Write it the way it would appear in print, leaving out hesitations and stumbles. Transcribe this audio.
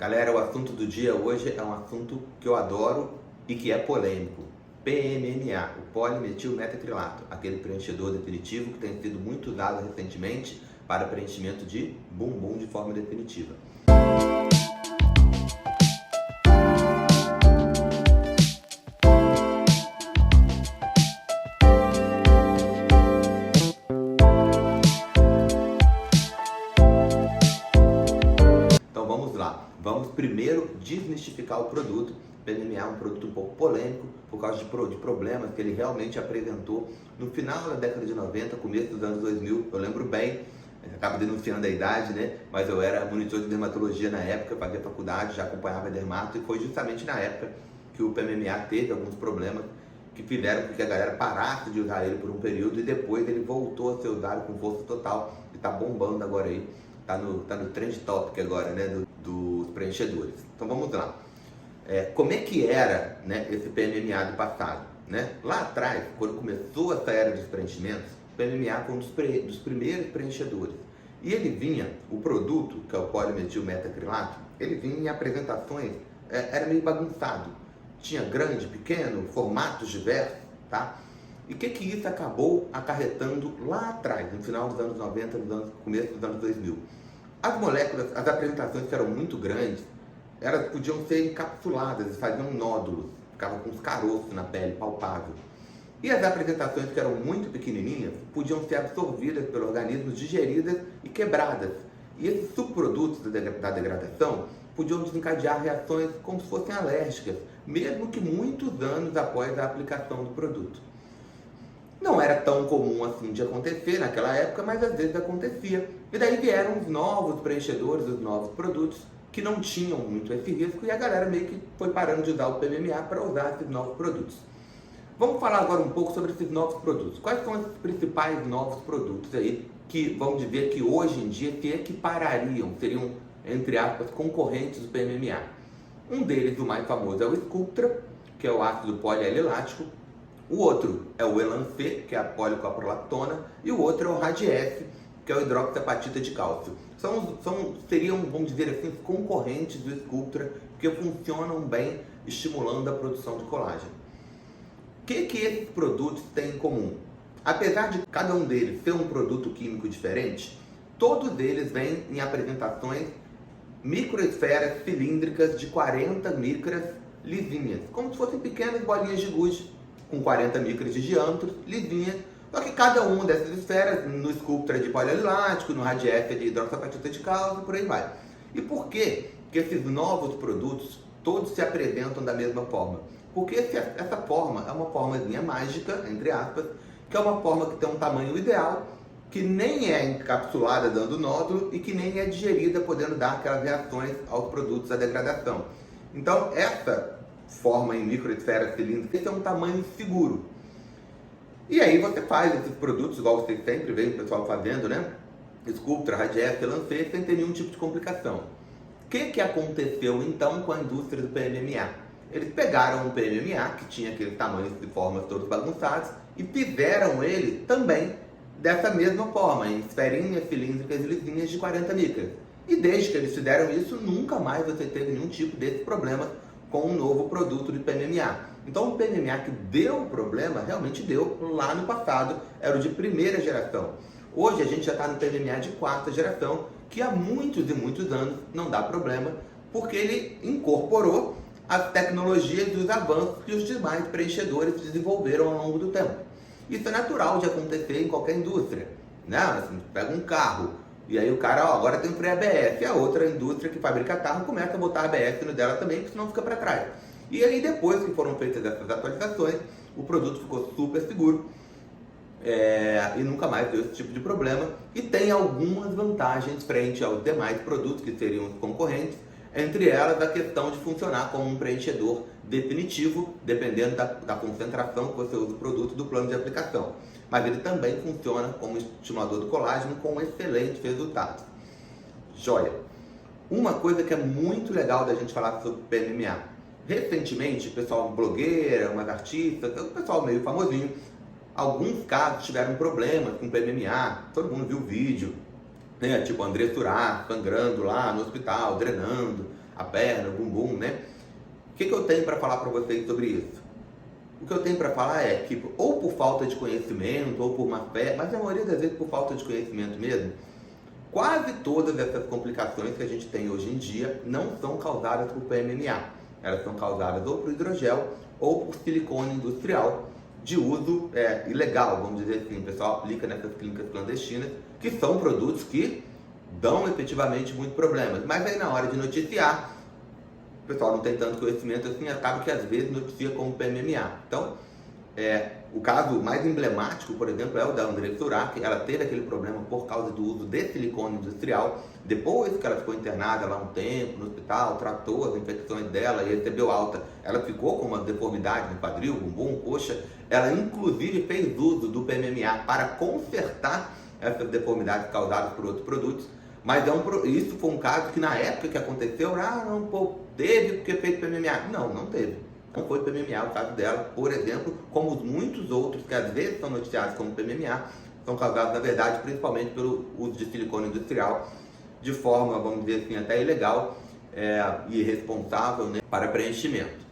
Galera, o assunto do dia hoje é um assunto que eu adoro e que é polêmico. PMMA, o polimetilmetacrilato, aquele preenchedor definitivo que tem sido muito usado recentemente para preenchimento de bumbum de forma definitiva. Então vamos lá, vamos primeiro desmistificar o produto. O PMMA é um produto um pouco polêmico por causa de problemas que ele realmente apresentou no final da década de 90, começo dos anos 2000. Eu lembro bem, acaba denunciando a idade, né? Mas eu era monitor de dermatologia na época, fazia faculdade, já acompanhava dermato, e foi justamente na época que o PMMA teve alguns problemas que fizeram com que a galera parasse de usar ele por um período, e depois ele voltou a ser usado com força total e tá bombando agora aí. Tá no trend topic agora, né, dos preenchedores. Então vamos lá. Como é que era, né, esse PMMA do passado? Né? Lá atrás, quando começou essa era dos preenchimentos, o PMMA foi um dos primeiros preenchedores. E ele vinha, o produto, que é o polimetilmetacrilato, ele vinha em apresentações, era meio bagunçado. Tinha grande, pequeno, formatos diversos, tá? E o que isso acabou acarretando lá atrás, no final dos anos 90, começo dos anos 2000? As moléculas, as apresentações que eram muito grandes, elas podiam ser encapsuladas e faziam nódulos, ficavam com uns caroços na pele palpável. E as apresentações que eram muito pequenininhas podiam ser absorvidas pelo organismo, digeridas e quebradas. E esses subprodutos da degradação podiam desencadear reações como se fossem alérgicas, mesmo que muitos anos após a aplicação do produto. Não era tão comum assim de acontecer naquela época, mas às vezes acontecia. E daí vieram os novos preenchedores, os novos produtos, que não tinham muito esse risco, e a galera meio que foi parando de usar o PMMA para usar esses novos produtos. Vamos falar agora um pouco sobre esses novos produtos. Quais são os principais novos produtos aí que vamos dizer que hoje em dia se equiparariam, seriam, entre aspas, concorrentes do PMMA? Um deles, o mais famoso, é o Sculptra, que é o ácido polialilático. O outro é o Elancê, que é a policoprolactona, e o outro é o Radiesse, que é o hidroxiapatita de cálcio. Seriam, vamos dizer assim, concorrentes do Sculptra, que funcionam bem estimulando a produção de colágeno. O que esses produtos têm em comum? Apesar de cada um deles ser um produto químico diferente, todos eles vêm em apresentações microesferas cilíndricas de 40 micras lisinhas, como se fossem pequenas bolinhas de gude com 40 micras de diâmetro, lisinhas. Só que cada uma dessas esferas, no Sculptra de polialilático, no Radiesse de hidroxiapatita de cálcio, por aí vai. E por que esses novos produtos todos se apresentam da mesma forma? Porque essa forma é uma formazinha mágica, entre aspas, que é uma forma que tem um tamanho ideal, que nem é encapsulada dando nódulo e que nem é digerida, podendo dar aquelas reações aos produtos da degradação. Então, essa forma em microesfera cilíndrica, esse é um tamanho seguro. E aí você faz esses produtos, igual vocês sempre veem o pessoal fazendo, né? Sculptra, Radiesse, Elancê, sem ter nenhum tipo de complicação. O que aconteceu então com a indústria do PMMA? Eles pegaram o PMMA, que tinha aqueles tamanhos de formas todos bagunçados, e fizeram ele também dessa mesma forma, em esferinhas cilíndricas e lisinhas de 40 micras. E desde que eles fizeram isso, nunca mais você teve nenhum tipo desse problema com um novo produto de PMMA. Então o PMMA que deu problema, realmente deu lá no passado, era o de primeira geração. Hoje a gente já está no PMMA de quarta geração, que há muitos e muitos anos não dá problema, porque ele incorporou as tecnologias e os avanços que os demais preenchedores desenvolveram ao longo do tempo. Isso é natural de acontecer em qualquer indústria, né? Assim, pega um carro, e aí o cara, agora tem freio ABS, e a outra indústria que fabrica carro começa a botar ABS no dela também, porque senão fica para trás. E aí depois que foram feitas essas atualizações, o produto ficou super seguro e nunca mais deu esse tipo de problema. E tem algumas vantagens frente aos demais produtos que seriam os concorrentes, entre elas a questão de funcionar como um preenchedor definitivo, dependendo da concentração que você usa o produto do plano de aplicação. Mas ele também funciona como estimulador do colágeno com excelentes resultados. Joia! Uma coisa que é muito legal da gente falar sobre PMMA. Recentemente, o pessoal blogueira, umas artistas, o pessoal meio famosinho, alguns casos tiveram problemas com PMMA, todo mundo viu o vídeo, né? Tipo André Surá sangrando lá no hospital, drenando, a perna, o bumbum, né? O que eu tenho para falar para vocês sobre isso? O que eu tenho para falar é que, ou por falta de conhecimento, ou por má fé, mas na maioria das vezes por falta de conhecimento mesmo, quase todas essas complicações que a gente tem hoje em dia não são causadas por PMMA. Elas são causadas ou por hidrogel ou por silicone industrial de uso ilegal, vamos dizer assim. O pessoal aplica nessas clínicas clandestinas, que são produtos que dão efetivamente muitos problemas. Mas aí na hora de noticiar, o pessoal não tem tanto conhecimento assim, acaba que às vezes noticia como PMMA. Então, o caso mais emblemático, por exemplo, é o da Andressa Urach. Ela teve aquele problema por causa do uso de silicone industrial. Depois que ela ficou internada lá um tempo no hospital, tratou as infecções dela e recebeu alta, ela ficou com uma deformidade no quadril, bumbum, coxa. Ela inclusive fez uso do PMMA para consertar essas deformidades causadas por outros produtos. Mas isso foi um caso que na época que aconteceu, teve porque fez PMMA. Não teve. Não foi PMMA o caso dela, por exemplo, como muitos outros que às vezes são noticiados como PMMA, são causados, na verdade, principalmente pelo uso de silicone industrial, de forma, vamos dizer assim, até ilegal e irresponsável, né, para preenchimento.